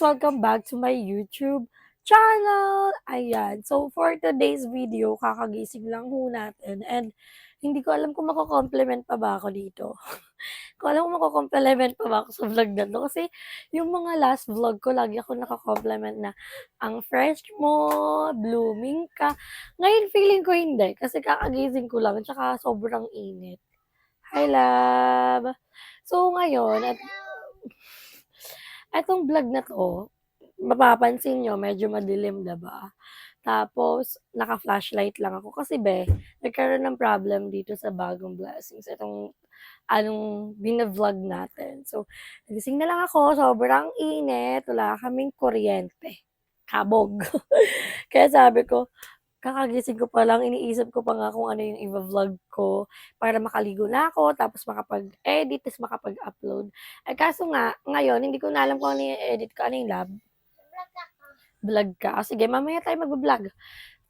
Welcome back to my YouTube channel! Ayan, so for today's video, kakagising lang ho natin and hindi ko alam kung mako-compliment pa ba ako dito. Ko alam kung mako-compliment pa ba ako sa vlog na 'to kasi yung mga last vlog ko lagi ako nako-compliment na, "Ang fresh mo, blooming ka." Ngayon feeling ko hindi kasi kakagising ko lang tsaka sobrang init. Hi, love! So ngayon etong vlog na 'to, mapapansin niyo medyo madilim, 'di ba? Tapos naka-flashlight lang ako kasi nagkaroon ng problem dito sa Bagong Blessings, itong vina-vlog natin. So, nagising na lang ako, sobrang init, wala kaming kuryente, kabog. Kaya sabi ko, kakagising ko pa lang, iniisip ko pa nga kung ano yung iva-vlog ko para makaligo na ako, tapos makapag-edit, ta's makapag-upload. Eh, kaso nga, ngayon hindi ko na alam kung ano yung edit ko. Ano yung love? Vlog ka? O sige, mamaya tayo magva-vlog.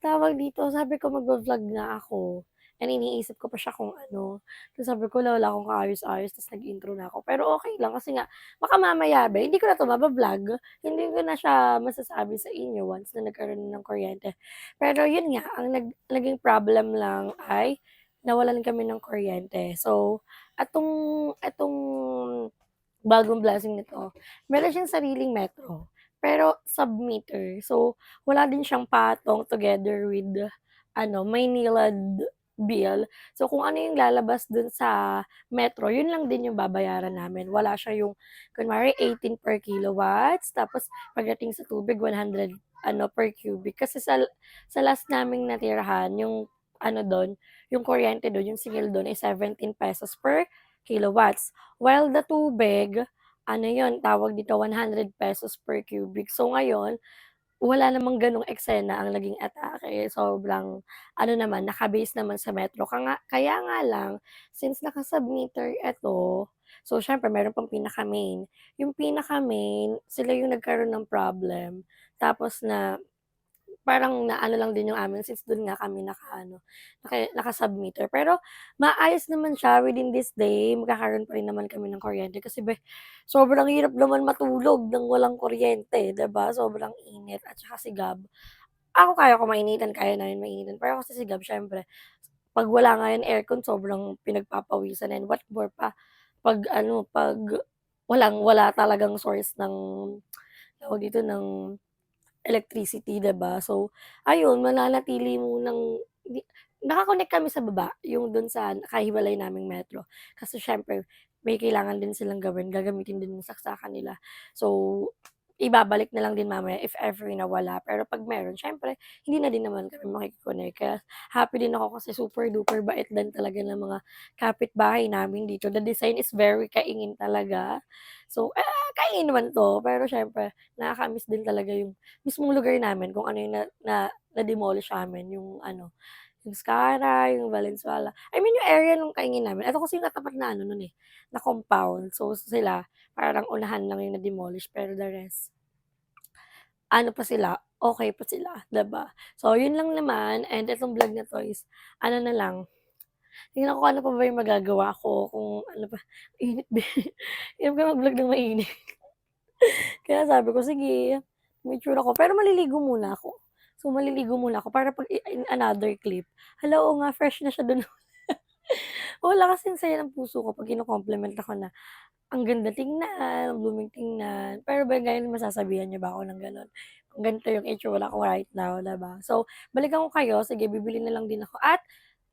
Tawag dito, sabi ko magva-vlog na ako and iniisip ko pa siya kung ano. Tapos sabi ko, wala akong kaayos-ayos ta's nag-intro na ako. Pero okey lang kasi nga baka mamaya hindi ko na 'to maba-vlog, hindi ko na siya masasabi sa inyo once na nagkaroon ng kuryente. Pero yun nga, ang naging problem lang ay nawalan kami ng kuryente. So, etong Bagong Blessing na 'to, meron siyang sariling metro, pero sub-meter. So, wala din siyang patong together with Maynilad bill. So, kung ano yung lalabas dun sa metro, yun lang din yung babayaran namin. Wala siya yung kunwari 18 per kilowatts, tapos pagdating sa tubig 100 per cubic. Kasi sa last naming natirahan yung dun, yung kuryente dun, yung singil dun ay ₱17 per kilowatts. While the tubig, yun, tawag dito, ₱100 per cubic. So, ngayon wala namang gano'ng eksena ang naging atake, sobrang naka-base naman sa metro kaya nga lang since naka-submeter eto, so siyempre meron pang pinaka-main. Yung pinaka-main, sila yung nagkaroon ng problem tapos parang naano lang din yung amin since dun nga kami naka-submeter. Pero maayos naman siya within this day, magkakaroon pa rin naman kami ng kuryente kasi sobrang hirap naman matulog ng walang kuryente, 'di ba? Sobrang init at saka sigab. Ako kaya ko mainitan, kaya namin mainitan, pero kasi sigab siyempre 'pag wala nga yung aircon sobrang pinagpapawisan and what more pa 'pag walang-wala talagang source ng tawag dito, ng electricity, 'di ba? So, ayun mananatili munang di naka-connect kami sa baba, yung dun sa nakahiwalay naming metro. Kasi siyempre may kailangan din silang gawin, gagamitin din yung saksakan nila. So, ibabalik na lang din mamaya if ever na wala. Pero 'pag meron siyempre hindi na din naman kami maki-connect. Kaya happy din ako kasi super duper bait din talaga ng mga kapitbahay namin dito. The design is very kaingin talaga. So, kaingin naman 'to, pero siyempre nakaka-miss din talaga yung mismong lugar namin kung ano yung na na na-demolish amin yung Skara, yung Valenzuela. I mean yung area nung kaingin namin. Ito kasi yung katapat na nun, na compound. So sila parang unahan lang yung na-demolish pero the rest, pa sila, okey pa sila, 'di ba? So yun lang naman and itong vlog na 'to is na lang, tingnan ko kung ano pa ba yung magagawa ko kung ano pa init hirap nga mag-vlog ng mainit. Kaya sabi ko, sige, may itsura ko, pero maliligo muna ako. So, maliligo muna ako para 'pag in another clip, hala, oo nga fresh na siya dun. Wala kasing saya ng puso ko 'pag kino-compliment ako na, "Ang ganda tingnan, ang blooming tingnan." Pero ngayon masasabihan niyo ba ako ng gano'n? Kung ganito yung itsura ko right now, 'di ba? So, balikan ko kayo, sige bibili na lang din ako at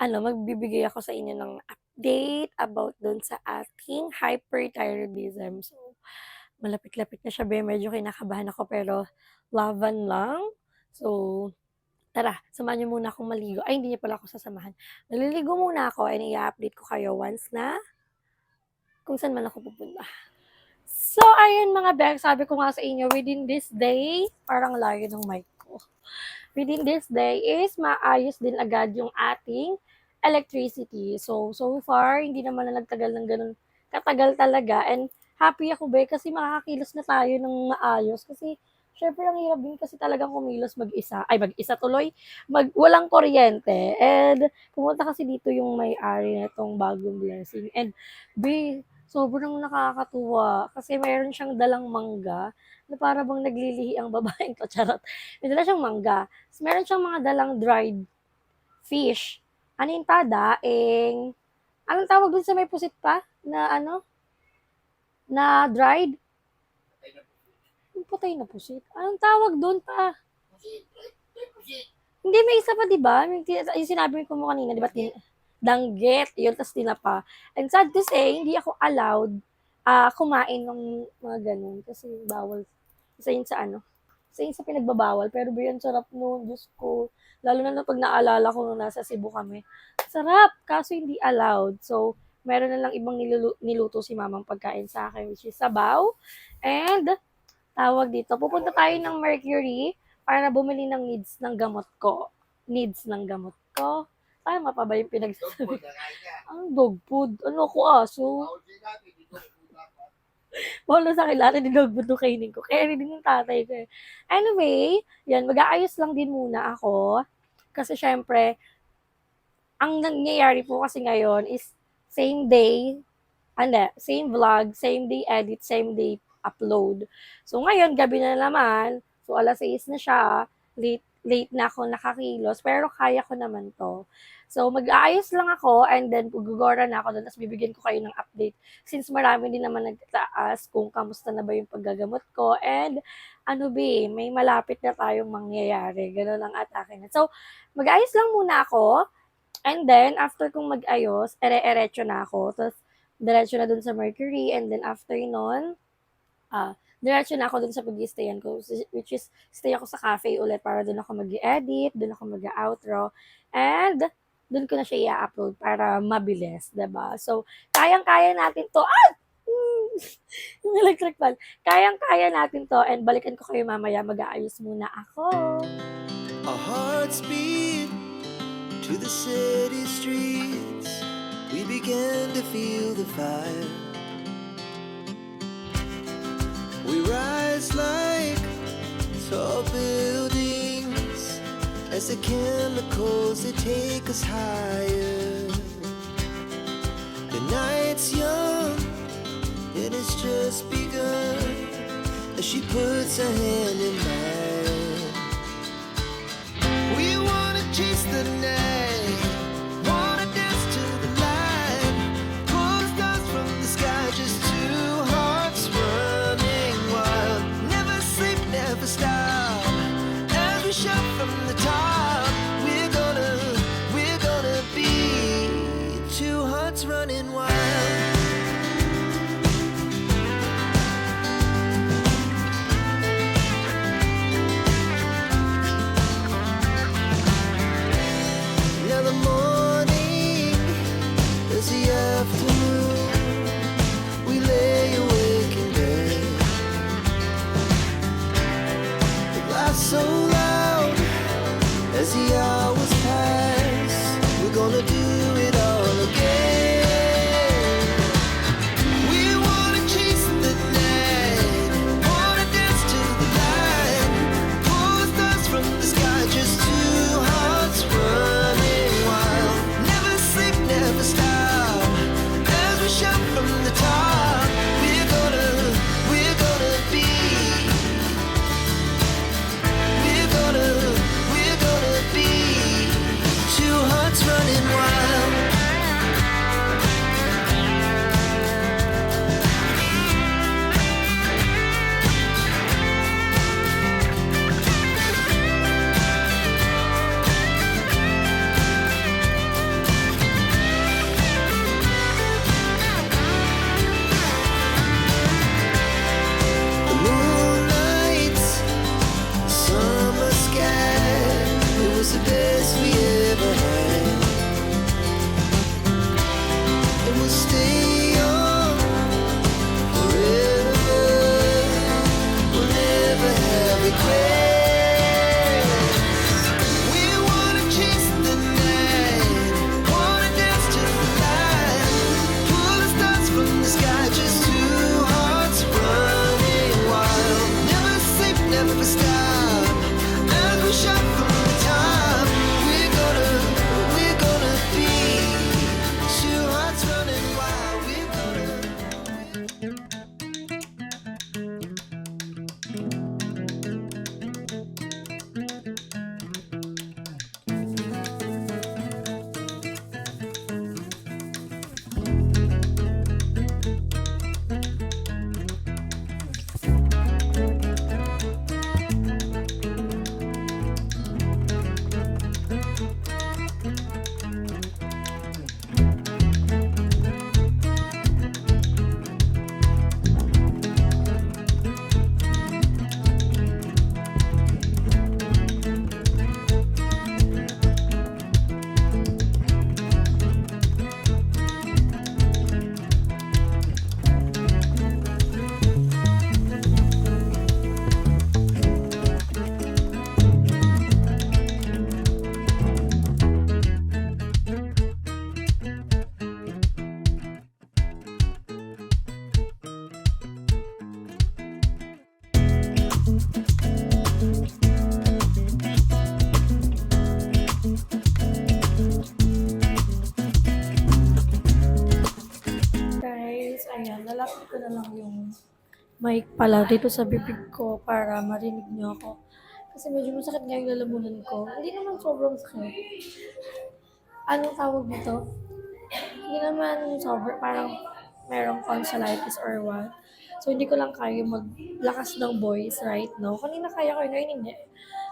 magbibigay ako sa inyo ng update about dun sa ating hyperthyroidism. So, malapit-lapit na siya medyo kinakabahan ako pero laban lang. So, tara samahan niyo muna akong maligo. Ay hindi niyo pala ako sasamahan. Maliligo muna ako and i-a-update ko kayo once na kung saan man ako pupunta. So ayun mga beng, sabi ko nga sa inyo within this day, parang layo ng mic ko. Within this day is maayos din agad yung ating electricity. So far hindi naman na nagtagal ng gano'n katagal talaga and happy ako kasi makakakilos na tayo ng maayos kasi siyempre ang hirap din kasi talagang kumilos mag-isa, ay mag-isa tuloy, walang kuryente and pumunta kasi dito yung may-ari nitong Bagong Blessing and sobrang nakakatuwa kasi meron siyang dalang mangga na para bang naglilihi ang babaeng 'to, charot. May dala siyang mangga, ta's meron siyang mga dalang dried fish, aninta, daing, anong tawag dun sa may pusit pa na ano, na dried? Yung patay na pusit, anong tawag dun pa? Hindi, may isa pa 'di ba, yung sinabi ko mo kanina 'di ba danggit, yun ta's tinapa. And sad to say, hindi ako allowed, kumain ng mga gano'n kasi bawal. Isa yun sa ano, isa yun sa pinagbabawal pero ba yun sarap nun, Diyos ko. Lalo na 'pag naalala ko nung nasa Cebu kami. Sarap, kaso hindi allowed. So, meron na lang ibang niluto si mamang pagkain sa akin which is sabaw and tawag dito, pupunta tayo ng Mercury para bumili ng needs ng gamot ko. Tama pa ba yung pinagsasabi? Ang dog food. Ano ko, aso? Wala sa kilala ni dog food nung kainin ko. Kaya din yung tatay ko eh. Anyway, yan, mag-aayos lang din muna ako. Kasi syempre, ang nangyayari po kasi ngayon is same day, same vlog, same day edit, same day upload. So ngayon, gabi na naman. So alas 6 na siya. Late na ako nakakilos. Pero kaya ko naman to. So mag-aayos lang ako and then gugugora na ako doon. Tapos bibigyan ko kayo ng update. Since marami din naman nagtataas kung kamusta na ba yung paggagamot ko. And ano may malapit na tayong mangyayari. Ganun ang atake na. So mag-aayos lang muna ako. And then, after kong mag-ayos, ere-eretso na ako. Tapos, diretso na dun sa Mercury. And then, after nun, diretso na ako dun sa pag-i-stayan ko. Which is, stay ako sa cafe ulit para dun ako mag-edit, dun ako mag-outro. And, dun ko na siya i-upload para mabilis, diba? So, kayang-kaya natin to. Yung electric fan. Kayang-kaya natin to. And balikan ko kayo mamaya. Mag-aayos muna ako. Our hearts beat to the city streets, we began to feel the fire. We rise like tall buildings as the chemicals they take us higher. The night's young and it's just begun as she puts her hand in mine. We wanna chase the night, wanna dance to the light, pull the stars from the sky, just two hearts running wild. Never sleep, never stop, as we shout from the top. We're gonna be two hearts running wild. The morning is the afternoon. We lay awake in bed. The laughs so loud as the hours pass. We're gonna do it all again. We wanna chase the night, wanna dance to the light, pull the stars from the sky, just two hearts running. Never stop, as we shout from the top. We're gonna be, we're gonna be two hearts running wild. The best we ever had, and we'll stay young forever. We'll never have regrets. We wanna chase the night, wanna dance to the light, pull the stars from the sky, just two hearts running wild. Never sleep, never stop, as we shout from the top. ko na lang yung mic pala dito sa bibig ko para marinig niyo ako. Kasi medyo masakit nga yung lalamunan ko. Hindi naman sobrang sakit. Anong tawag dito? Hindi naman sobrang, parang merong tonsillitis or what. So, hindi ko lang kaya maglakas ng voice right now. Kanina kaya ko, ngayon hindi.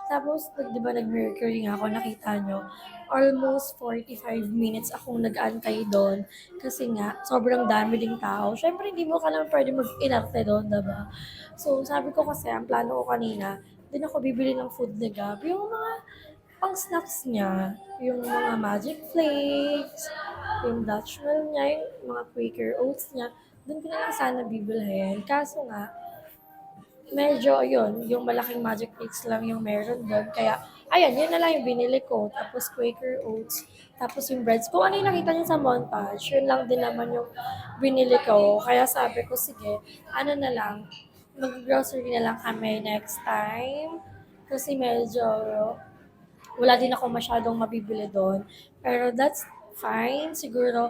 Tapos, di ba nag-mercury nga ako, nakita nyo, almost 45 minutes akong nag-antay doon. Kasi nga, sobrang dami ding tao. Siyempre, hindi mo ka naman pwede mag-inarte doon, diba? So, sabi ko kasi, ang plano ko kanina, din ako bibili ng food na Gab. Yung mga pang snacks niya, yung mga Magic Flakes, yung Dutch Mill niya, yung mga Quaker Oats niya, doon ko na lang sana bibilhin. Kaso nga, medyo yun, yung malaking Magic Flakes lang yung meron doon. Kaya, ayan, yun na lang yung binili ko. Tapos Quaker Oats, tapos yung breads. Kung ano yung nakita niyo sa montage, yun lang din naman yung binili ko. Kaya sabi ko, sige, ano na lang, mag-grocery na lang kami next time. Kasi medyo wala din ako masyadong mabibili doon. Pero that's fine. Siguro,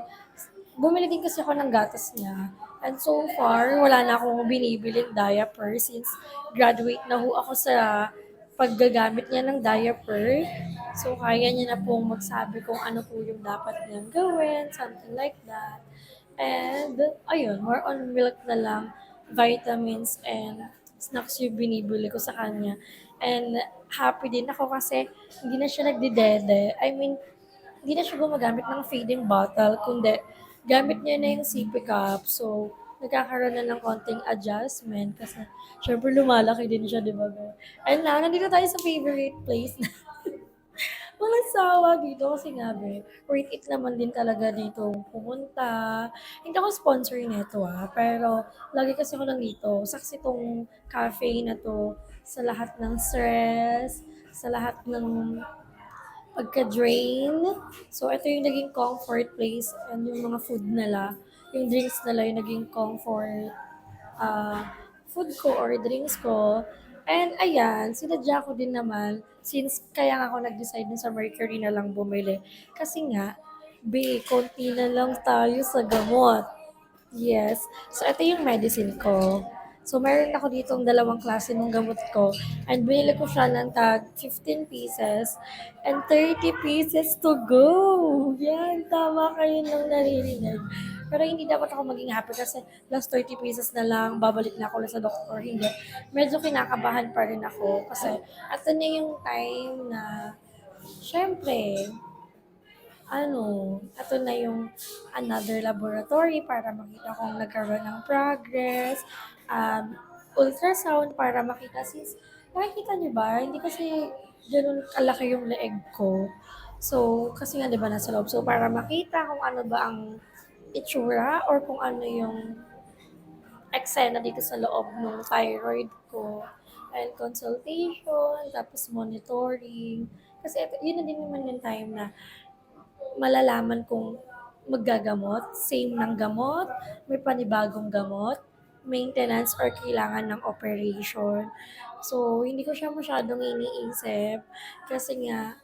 bumili din kasi ako ng gatas niya. And so far, wala na akong binibiling diaper since graduate na ho ako sa paggagamit niya ng diaper. So, kaya niya na pong magsabi kung ano po yung dapat niyang gawin, something like that. And, ayun, more on milk na lang, vitamins and snacks yung binibili ko sa kanya. And happy din ako kasi hindi na siya nagdidede. I mean, hindi na siya gumagamit ng feeding bottle, kundi gamit niya na yung sippy cup. So, nagkakaroon na ng konting adjustment kasi syempre lumalaki din siya, di ba? Be? And now, nandito tayo sa favorite place na walang sawa dito kasi nga be, worth it naman din talaga dito pumunta. Hindi ako sponsor nito pero lagi kasi ako nandito. Saksi tong cafe na to sa lahat ng stress, sa lahat ng pagka-drain. So, ito yung naging comfort place and yung mga food nila, yung drinks nila yung naging comfort food ko or drinks ko. And ayan, sinadya ko din naman since kaya nga ako nag-decide na sa Mercury na lang bumili. Kasi nga, konti na lang tayo sa gamot. Yes. So, ito yung medicine ko. So, meron ako ditong dalawang klase ng gamot ko. And binili ko siya ng tag 15 pieces and 30 pieces to go. Yan, tama kayo nang naririnig. Pero hindi dapat ako maging happy kasi last 30 pieces na lang, babalik na ako ulit sa doktor. Hindi. Medyo kinakabahan pa rin ako kasi ito na yung time na, syempre, ito na yung another laboratory para makita kung nagkaroon ng progress, ultrasound para makita since, nakikita niyo ba, hindi kasi ganun kalaki yung leeg ko. So, kasi nga 'di ba nasa loob. So, para makita kung ano ba ang itsura or kung ano yung eksena dito sa loob ng thyroid ko and consultation, tapos monitoring. Kasi ito, yun na din naman yung time na malalaman kung maggagamot, same ng gamot, may panibagong gamot, maintenance or kailangan ng operation. So, hindi ko siya masyadong iniisip kasi nga,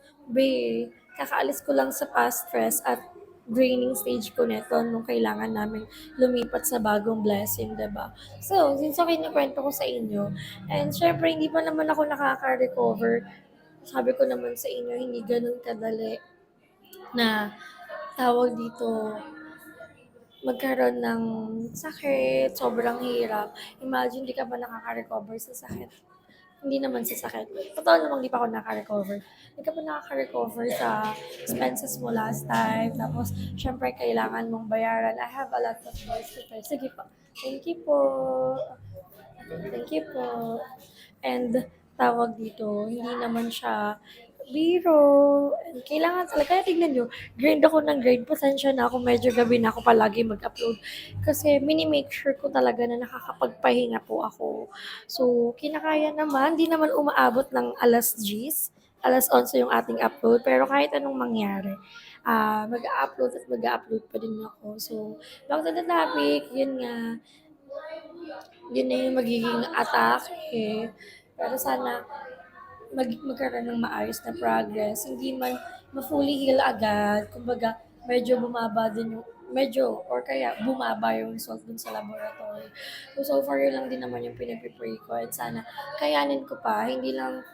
kakaalis ko lang sa past stress at draining stage ko neto nung kailangan namin lumipat sa bagong blessing, 'di ba? So, since okay kwento ko sa inyo, and syempre hindi pa naman ako nakaka-recover, sabi ko naman sa inyo, hindi ganun kadali na tawag dito, magkaroon ng sakit, sobrang hirap. Imagine, di ka ba nakaka-recover sa sakit? Hindi naman sa sakit. Totoo namang di pa ako nakaka-recover. Di ka ba nakaka-recover sa expenses mo last time? Tapos, syempre, kailangan mong bayaran. I have a lot of bills to pay. Sige pa. Thank you po. Thank you po. And tawag dito, hindi naman siya biro. And kailangan talaga, kaya tignan nyo, grind ako ng grind. Pasensya na ako, medyo gabi na ako palagi mag-upload. Kasi mini-make sure ko talaga na nakakapagpahinga po ako. So, kinakaya naman, di naman umaabot ng alas 10, alas 11 yung ating upload. Pero kahit anong mangyari, mag-upload at mag-upload pa din ako. So, back to the topic, yun nga, yun na yung magiging atake. Pero sana magkaroon ng maayos na progress. Hindi man ma-fully heal agad. Kumbaga, medyo bumaba din yung medyo or kaya bumaba yung result dun sa laboratory. So far yun lang din naman yung pinag-pray ko at sana kayanin ko pa, hindi lang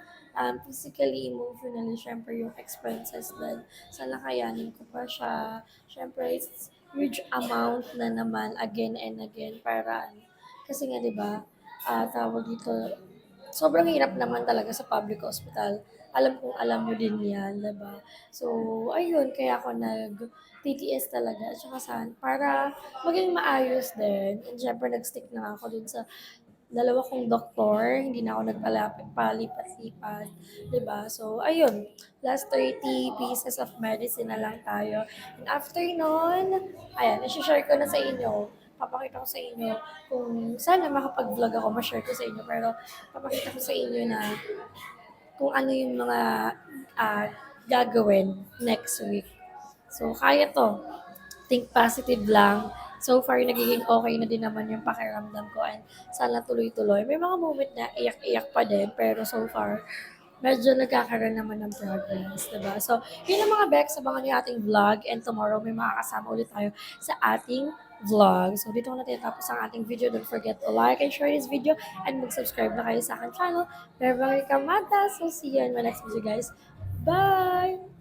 physically, emotionally, syempre yung expenses din. Sana kayanin ko pa siya. Syempre, it's huge amount na naman again and again para kasi nga 'di ba, tawag dito, sobrang hirap naman talaga sa public hospital. Alam kong alam mo din 'yan, 'di ba? So, ayun kaya ako nag-TTS talaga at saka para maging maayos din and siyempre nag-stick na ako dun sa dalawa kong doktor, hindi na ako palipat-lipat, 'di ba? So, ayun, last 30 pieces of medicine na lang tayo. And after nun, ayan, i-share ko na sa inyo, papakita ko sa inyo kung sana makapag-vlog ako, ma-share ko sa inyo, pero papakita ko sa inyo na kung ano yung mga ah, gagawin next week. So, kaya to. Think positive lang. So far, nagiging okay na din naman yung pakiramdam ko and sana tuloy-tuloy. May mga moment na iyak-iyak pa din, pero so far, medyo nagkakaroon naman ng progress, diba? So, yun ang mga Bex, abangan niyo ating vlog and tomorrow may makakasama ulit tayo sa ating vlog. So, dito ko na tinatapos ang ating video. Don't forget to like and share this video and mag-subscribe na kayo sa aking channel. Beverly Kamata. So, see you in my next video, guys. Bye!